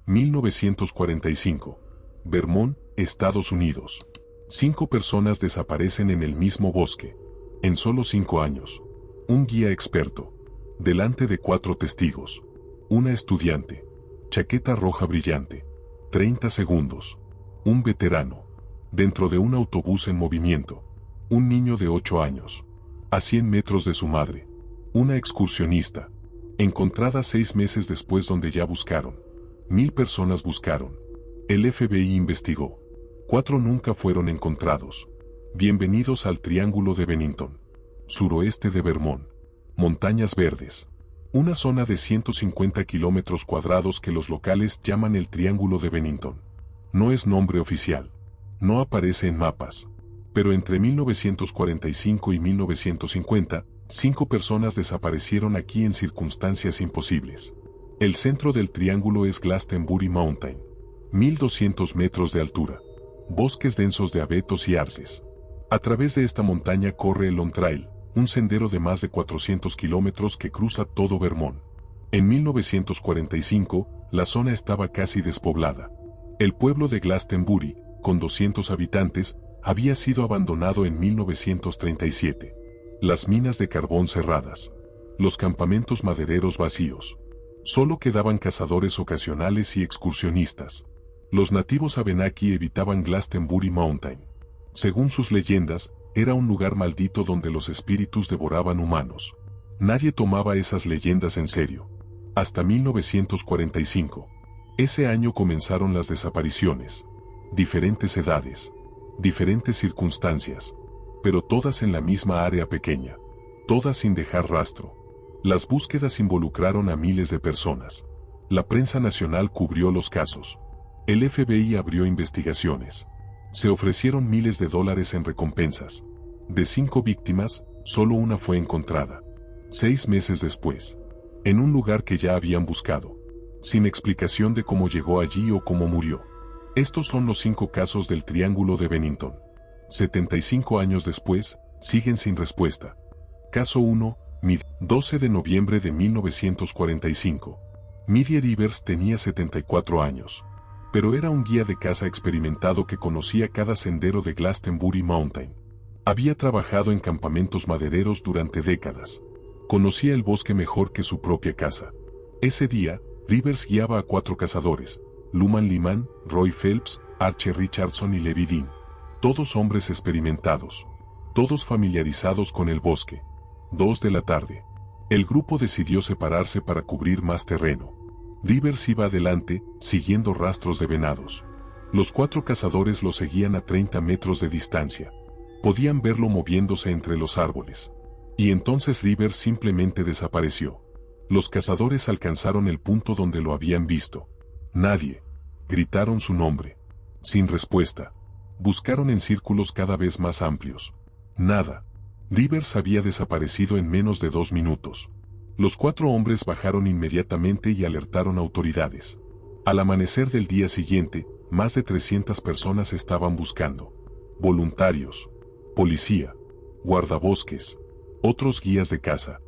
1945. Vermont, Estados Unidos. 5 personas desaparecen en el mismo bosque. En solo 5 años. Un guía experto. Delante de 4 testigos. Una estudiante. Chaqueta roja brillante. 30 segundos. Un veterano. Dentro de un autobús en movimiento. Un niño de 8 años. A 100 metros de su madre. Una excursionista. Encontrada 6 meses después donde ya buscaron. 1000 personas buscaron. El FBI investigó. 4 nunca fueron encontrados. Bienvenidos al Triángulo de Bennington. Suroeste de Vermont. Montañas verdes. Una zona de 150 kilómetros cuadrados que los locales llaman el Triángulo de Bennington. No es nombre oficial. No aparece en mapas. Pero entre 1945 y 1950, 5 personas desaparecieron aquí en circunstancias imposibles. El centro del triángulo es Glastonbury Mountain. 1200 metros de altura. Bosques densos de abetos y arces. A través de esta montaña corre el Long Trail, un sendero de más de 400 kilómetros que cruza todo Vermont. En 1945, la zona estaba casi despoblada. El pueblo de Glastonbury, con 200 habitantes, había sido abandonado en 1937. Las minas de carbón cerradas. Los campamentos madereros vacíos. Solo quedaban cazadores ocasionales y excursionistas. Los nativos Abenaki evitaban Glastonbury Mountain. Según sus leyendas, era un lugar maldito donde los espíritus devoraban humanos. Nadie tomaba esas leyendas en serio. Hasta 1945. Ese año comenzaron las desapariciones. Diferentes edades. Diferentes circunstancias. Pero todas en la misma área pequeña. Todas sin dejar rastro. Las búsquedas involucraron a miles de personas. La prensa nacional cubrió los casos. El FBI abrió investigaciones. Se ofrecieron miles de dólares en recompensas. De 5 víctimas, solo una fue encontrada. 6 meses después. En un lugar que ya habían buscado. Sin explicación de cómo llegó allí o cómo murió. Estos son los 5 casos del Triángulo de Bennington. 75 años después, siguen sin respuesta. Caso 1, 12 de noviembre de 1945. Midie Rivers tenía 74 años. Pero era un guía de caza experimentado que conocía cada sendero de Glastonbury Mountain. Había trabajado en campamentos madereros durante décadas. Conocía el bosque mejor que su propia casa. Ese día, Rivers guiaba a 4 cazadores. Luman Lyman, Roy Phelps, Archer Richardson y Levi Dean. Todos hombres experimentados. Todos familiarizados con el bosque. 2 de la tarde. El grupo decidió separarse para cubrir más terreno. Rivers iba adelante, siguiendo rastros de venados. Los 4 cazadores lo seguían a 30 metros de distancia. Podían verlo moviéndose entre los árboles. Y entonces Rivers simplemente desapareció. Los cazadores alcanzaron el punto donde lo habían visto. Nadie. Gritaron su nombre. Sin respuesta. Buscaron en círculos cada vez más amplios. Nada. Rivers había desaparecido en menos de 2 minutos. Los 4 hombres bajaron inmediatamente y alertaron a autoridades. Al amanecer del día siguiente, más de 300 personas estaban buscando. Voluntarios. Policía. Guardabosques. Otros guías de caza.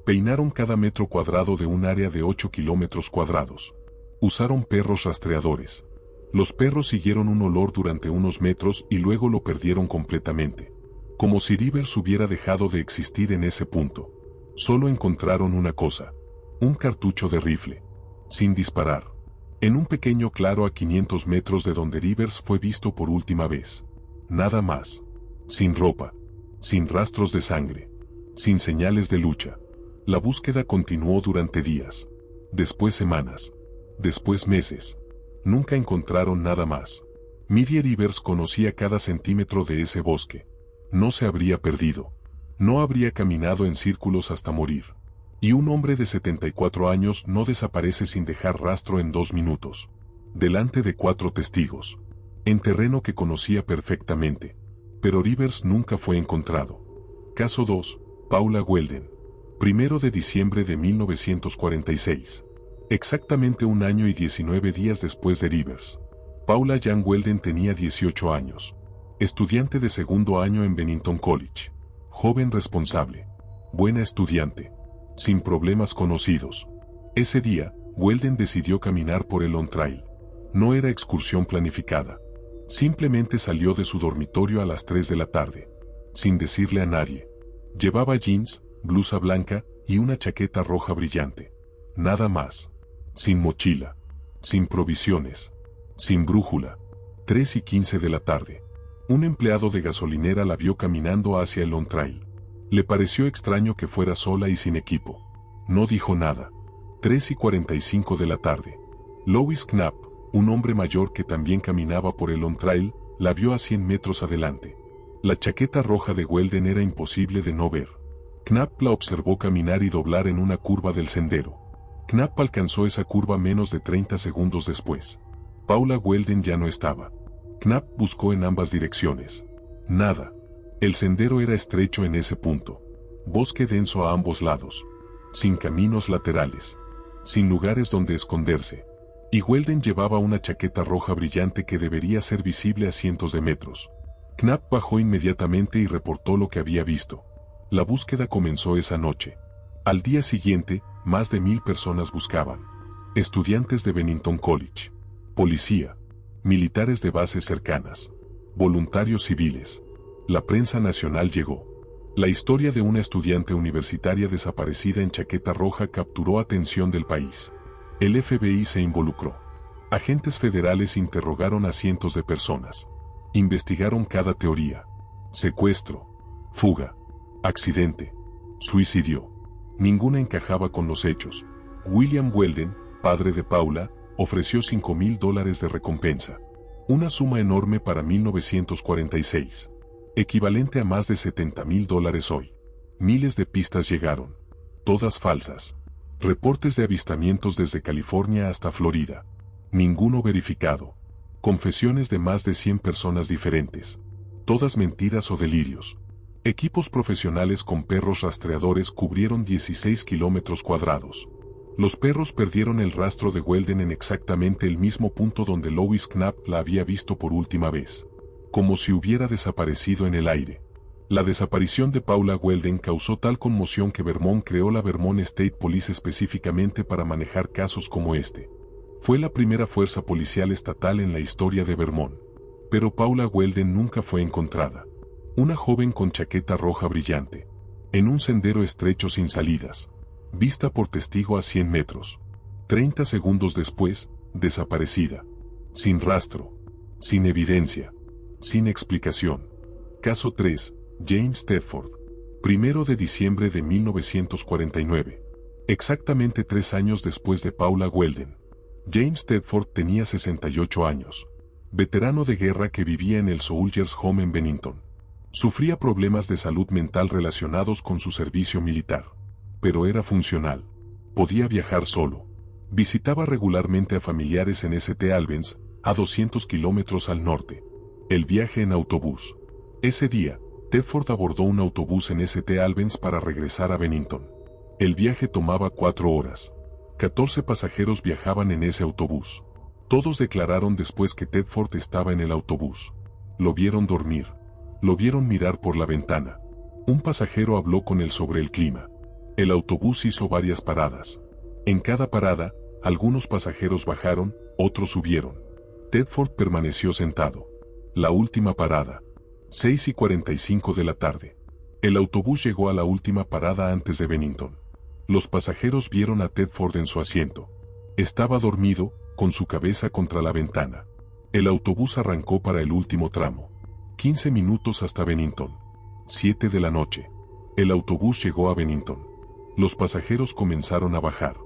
Peinaron cada metro cuadrado de un área de 8 kilómetros cuadrados. Usaron perros rastreadores. Los perros siguieron un olor durante unos metros y luego lo perdieron completamente. Como si Rivers hubiera dejado de existir en ese punto. Solo encontraron una cosa. Un cartucho de rifle. Sin disparar. En un pequeño claro a 500 metros de donde Rivers fue visto por última vez. Nada más. Sin ropa. Sin rastros de sangre. Sin señales de lucha. La búsqueda continuó durante días. Después semanas. Después meses. Nunca encontraron nada más. Midie Rivers conocía cada centímetro de ese bosque. No se habría perdido. No habría caminado en círculos hasta morir. Y un hombre de 74 años no desaparece sin dejar rastro en 2 minutos. Delante de 4 testigos. En terreno que conocía perfectamente. Pero Rivers nunca fue encontrado. Caso 2. Paula Weldon. 1 de diciembre de 1946. Exactamente 1 año y 19 días después de Rivers. Paula Jan Weldon tenía 18 años. Estudiante de 2º año en Bennington College. Joven responsable. Buena estudiante. Sin problemas conocidos. Ese día, Weldon decidió caminar por el Long Trail. No era excursión planificada. Simplemente salió de su dormitorio a las 3 de la tarde. Sin decirle a nadie. Llevaba jeans, blusa blanca y una chaqueta roja brillante. Nada más. Sin mochila. Sin provisiones. Sin brújula. 3:15 de la tarde. Un empleado de gasolinera la vio caminando hacia el on-trail. Le pareció extraño que fuera sola y sin equipo. No dijo nada. 3:45 de la tarde. Lois Knapp, un hombre mayor que también caminaba por el on-trail, la vio a 100 metros adelante. La chaqueta roja de Weldon era imposible de no ver. Knapp la observó caminar y doblar en una curva del sendero. Knapp alcanzó esa curva menos de 30 segundos después. Paula Weldon ya no estaba. Knapp buscó en ambas direcciones. Nada. El sendero era estrecho en ese punto. Bosque denso a ambos lados. Sin caminos laterales. Sin lugares donde esconderse. Y Weldon llevaba una chaqueta roja brillante que debería ser visible a cientos de metros. Knapp bajó inmediatamente y reportó lo que había visto. La búsqueda comenzó esa noche. Al día siguiente, más de 1000 personas buscaban. Estudiantes de Bennington College. Policía. Militares de bases cercanas. Voluntarios civiles. La prensa nacional llegó. La historia de una estudiante universitaria desaparecida en chaqueta roja capturó atención del país. El FBI se involucró. Agentes federales interrogaron a cientos de personas. Investigaron cada teoría. Secuestro. Fuga. Accidente. Suicidio. Ninguna encajaba con los hechos. William Weldon, padre de Paula, ofreció $5,000 de recompensa. Una suma enorme para 1946. Equivalente a más de $70,000 hoy. Miles de pistas llegaron. Todas falsas. Reportes de avistamientos desde California hasta Florida. Ninguno verificado. Confesiones de más de 100 personas diferentes. Todas mentiras o delirios. Equipos profesionales con perros rastreadores cubrieron 16 kilómetros cuadrados. Los perros perdieron el rastro de Weldon en exactamente el mismo punto donde Lois Knapp la había visto por última vez. Como si hubiera desaparecido en el aire. La desaparición de Paula Weldon causó tal conmoción que Vermont creó la Vermont State Police específicamente para manejar casos como este. Fue la primera fuerza policial estatal en la historia de Vermont. Pero Paula Weldon nunca fue encontrada. Una joven con chaqueta roja brillante. En un sendero estrecho sin salidas. Vista por testigo a 100 metros. 30 segundos después, desaparecida. Sin rastro. Sin evidencia. Sin explicación. Caso 3. James Tedford. 1 de diciembre de 1949. Exactamente 3 años después de Paula Weldon. James Tedford tenía 68 años. Veterano de guerra que vivía en el Soldiers Home en Bennington. Sufría problemas de salud mental relacionados con su servicio militar. Pero era funcional. Podía viajar solo. Visitaba regularmente a familiares en St. Albans, a 200 kilómetros al norte. El viaje en autobús. Ese día, Tedford abordó un autobús en St. Albans para regresar a Bennington. El viaje tomaba 4 horas. 14 pasajeros viajaban en ese autobús. Todos declararon después que Tedford estaba en el autobús. Lo vieron dormir. Lo vieron mirar por la ventana. Un pasajero habló con él sobre el clima. El autobús hizo varias paradas. En cada parada, algunos pasajeros bajaron, otros subieron. Tedford permaneció sentado. La última parada. 6:45 de la tarde. El autobús llegó a la última parada antes de Bennington. Los pasajeros vieron a Tedford en su asiento. Estaba dormido, con su cabeza contra la ventana. El autobús arrancó para el último tramo. 15 minutos hasta Bennington. 7 de la noche. El autobús llegó a Bennington. Los pasajeros comenzaron a bajar.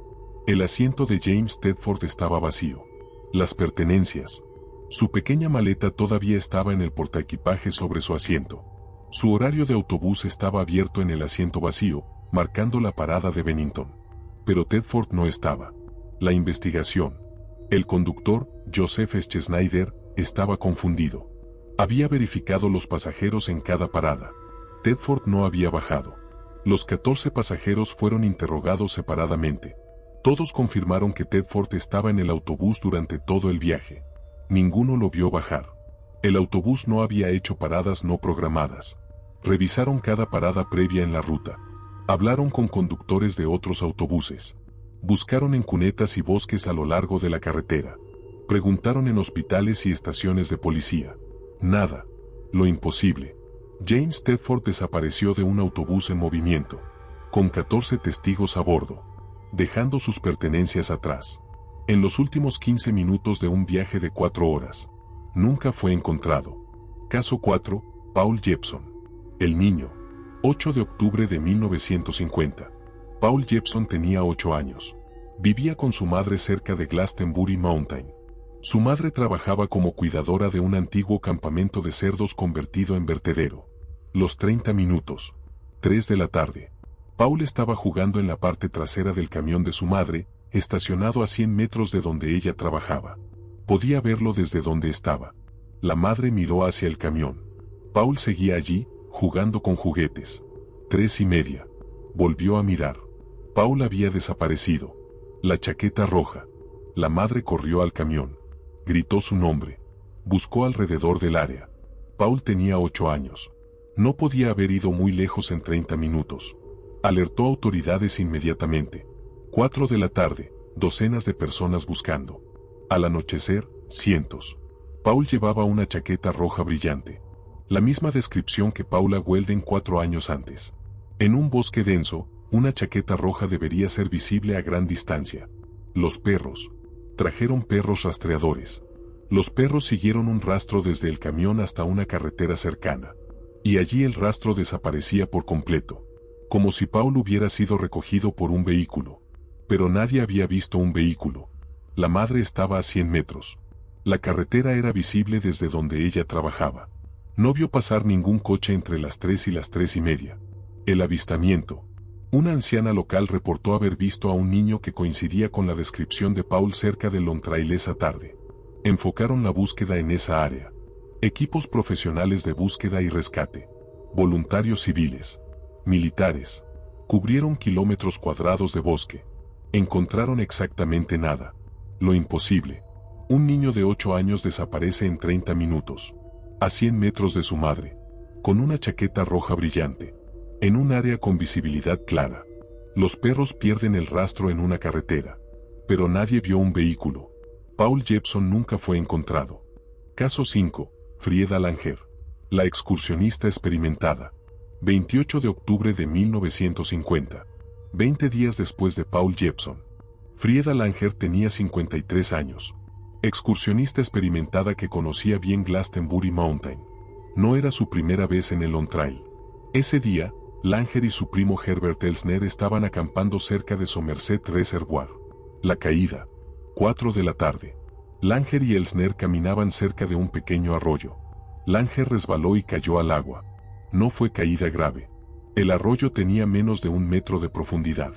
El asiento de James Tedford estaba vacío. Las pertenencias. Su pequeña maleta todavía estaba en el portaequipaje sobre su asiento. Su horario de autobús estaba abierto en el asiento vacío, marcando la parada de Bennington. Pero Tedford no estaba. La investigación. El conductor, Joseph Schneider, estaba confundido. Había verificado los pasajeros en cada parada. Tedford no había bajado. Los 14 pasajeros fueron interrogados separadamente. Todos confirmaron que Tedford estaba en el autobús durante todo el viaje. Ninguno lo vio bajar. El autobús no había hecho paradas no programadas. Revisaron cada parada previa en la ruta. Hablaron con conductores de otros autobuses. Buscaron en cunetas y bosques a lo largo de la carretera. Preguntaron en hospitales y estaciones de policía. Nada. Lo imposible. James Tedford desapareció de un autobús en movimiento, con 14 testigos a bordo, dejando sus pertenencias atrás. En los últimos 15 minutos de un viaje de 4 horas, nunca fue encontrado. Caso 4, Paul Jepson. El niño. 8 de octubre de 1950. Paul Jepson tenía 8 años. Vivía con su madre cerca de Glastonbury Mountain. Su madre trabajaba como cuidadora de un antiguo campamento de cerdos convertido en vertedero. Los 30 minutos. 3 de la tarde. Paul estaba jugando en la parte trasera del camión de su madre, estacionado a 100 metros de donde ella trabajaba. Podía verlo desde donde estaba. La madre miró hacia el camión. Paul seguía allí, jugando con juguetes. 3:30. Volvió a mirar. Paul había desaparecido. La chaqueta roja. La madre corrió al camión. Gritó su nombre. Buscó alrededor del área. Paul tenía 8 años. No podía haber ido muy lejos en 30 minutos. Alertó a autoridades inmediatamente. 4 de la tarde, docenas de personas buscando. Al anochecer, cientos. Paul llevaba una chaqueta roja brillante. La misma descripción que Paula Weldon 4 años antes. En un bosque denso, una chaqueta roja debería ser visible a gran distancia. Los perros. Trajeron perros rastreadores. Los perros siguieron un rastro desde el camión hasta una carretera cercana. Y allí el rastro desaparecía por completo. Como si Paul hubiera sido recogido por un vehículo. Pero nadie había visto un vehículo. La madre estaba a 100 metros. La carretera era visible desde donde ella trabajaba. No vio pasar ningún coche entre las 3 y las 3:30. El avistamiento. Una anciana local reportó haber visto a un niño que coincidía con la descripción de Paul cerca de Lontrail esa tarde. Enfocaron la búsqueda en esa área. Equipos profesionales de búsqueda y rescate. Voluntarios civiles. Militares. Cubrieron kilómetros cuadrados de bosque. Encontraron exactamente nada. Lo imposible. Un niño de 8 años desaparece en 30 minutos. A 100 metros de su madre. Con una chaqueta roja brillante. En un área con visibilidad clara. Los perros pierden el rastro en una carretera. Pero nadie vio un vehículo. Paul Jepson nunca fue encontrado. Caso 5. Frieda Langer. La excursionista experimentada. 28 de octubre de 1950. 20 días después de Paul Jepson. Frieda Langer tenía 53 años. Excursionista experimentada que conocía bien Glastonbury Mountain. No era su primera vez en el Lontrail. Ese día, Langer y su primo Herbert Elsner estaban acampando cerca de Somerset Reservoir. La caída. 4 de la tarde. Langer y Elsner caminaban cerca de un pequeño arroyo. Langer resbaló y cayó al agua. No fue caída grave. El arroyo tenía menos de 1 metro de profundidad.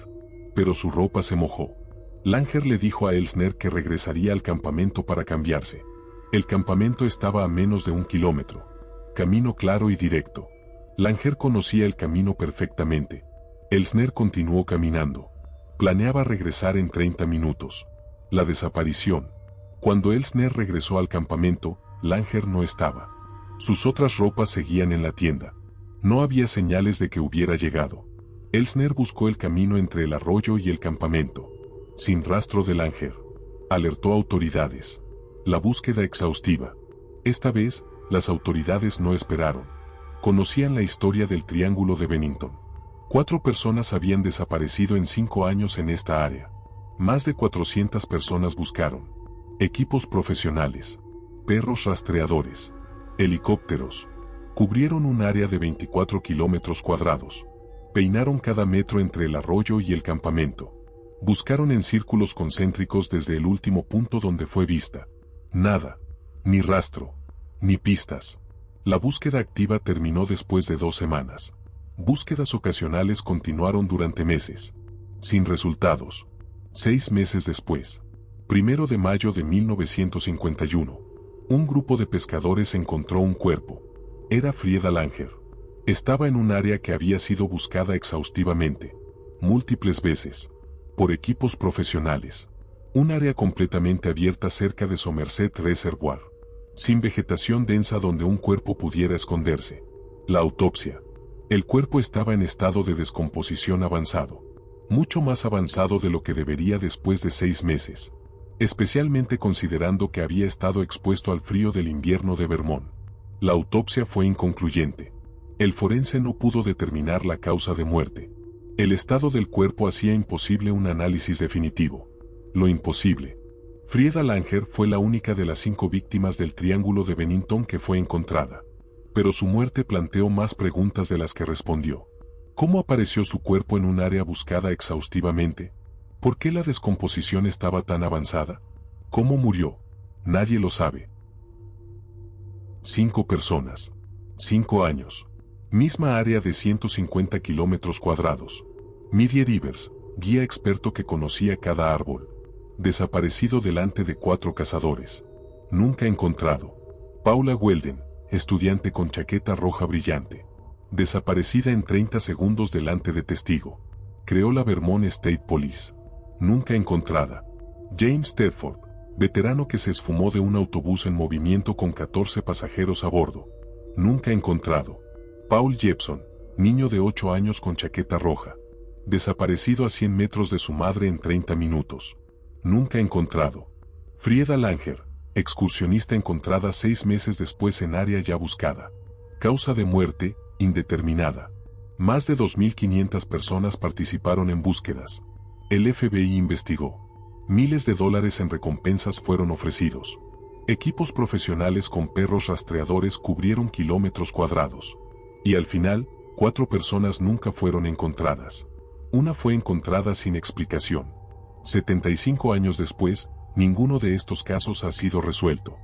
Pero su ropa se mojó. Langer le dijo a Elsner que regresaría al campamento para cambiarse. El campamento estaba a menos de 1 kilómetro. Camino claro y directo. Langer conocía el camino perfectamente. Elsner continuó caminando. Planeaba regresar en 30 minutos. La desaparición. Cuando Elsner regresó al campamento, Langer no estaba. Sus otras ropas seguían en la tienda. No había señales de que hubiera llegado. Elsner buscó el camino entre el arroyo y el campamento. Sin rastro de Langer. Alertó a autoridades. La búsqueda exhaustiva. Esta vez, las autoridades no esperaron. Conocían la historia del Triángulo de Bennington. 4 personas habían desaparecido en 5 años en esta área. Más de 400 personas buscaron. Equipos profesionales. Perros rastreadores. Helicópteros. Cubrieron un área de 24 kilómetros cuadrados. Peinaron cada metro entre el arroyo y el campamento. Buscaron en círculos concéntricos desde el último punto donde fue vista. Nada. Ni rastro. Ni pistas. La búsqueda activa terminó después de 2 semanas. Búsquedas ocasionales continuaron durante meses. Sin resultados. 6 meses después. 1 de mayo de 1951. Un grupo de pescadores encontró un cuerpo. Era Frieda Langer. Estaba en un área que había sido buscada exhaustivamente. Múltiples veces. Por equipos profesionales. Un área completamente abierta cerca de Somerset Reservoir. Sin vegetación densa donde un cuerpo pudiera esconderse. La autopsia. El cuerpo estaba en estado de descomposición avanzado. Mucho más avanzado de lo que debería después de 6 meses. especialmente considerando que había estado expuesto al frío del invierno de Vermont. La autopsia fue inconcluyente. El forense no pudo determinar la causa de muerte. El estado del cuerpo hacía imposible un análisis definitivo. Lo imposible. Frieda Langer fue la única de las 5 víctimas del Triángulo de Bennington que fue encontrada. Pero su muerte planteó más preguntas de las que respondió. ¿Cómo apareció su cuerpo en un área buscada exhaustivamente? ¿Por qué la descomposición estaba tan avanzada? ¿Cómo murió? Nadie lo sabe. 5 personas. 5 años. Misma área de 150 kilómetros cuadrados. Midie Rivers, guía experto que conocía cada árbol. Desaparecido delante de 4 cazadores. Nunca encontrado. Paula Weldon, estudiante con chaqueta roja brillante. Desaparecida en 30 segundos delante de testigo. Creó la Vermont State Police. Nunca encontrada. James Tedford, veterano que se esfumó de un autobús en movimiento con 14 pasajeros a bordo. Nunca encontrado. Paul Jepson, niño de 8 años con chaqueta roja. Desaparecido a 100 metros de su madre en 30 minutos. Nunca encontrado. Frieda Langer, excursionista encontrada 6 meses después en área ya buscada. Causa de muerte, indeterminada. Más de 2.500 personas participaron en búsquedas. El FBI investigó. Miles de dólares en recompensas fueron ofrecidos. Equipos profesionales con perros rastreadores cubrieron kilómetros cuadrados. Y al final, 4 personas nunca fueron encontradas. Una fue encontrada sin explicación. 75 años después, ninguno de estos casos ha sido resuelto.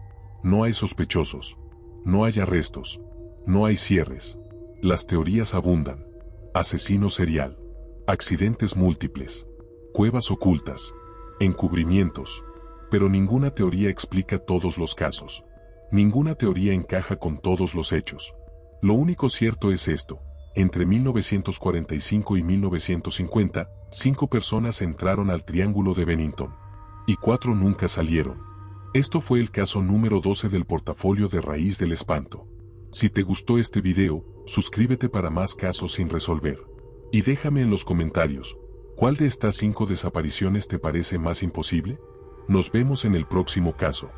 No hay sospechosos. No hay arrestos. No hay cierres. Las teorías abundan. Asesino serial. Accidentes múltiples. Cuevas ocultas. Encubrimientos. Pero ninguna teoría explica todos los casos. Ninguna teoría encaja con todos los hechos. Lo único cierto es esto. Entre 1945 y 1950, 5 personas entraron al Triángulo de Bennington. Y 4 nunca salieron. Esto fue el caso número 12 del portafolio de Raíz del Espanto. Si te gustó este video, suscríbete para más casos sin resolver. Y déjame en los comentarios, ¿cuál de estas 5 desapariciones te parece más imposible? Nos vemos en el próximo caso.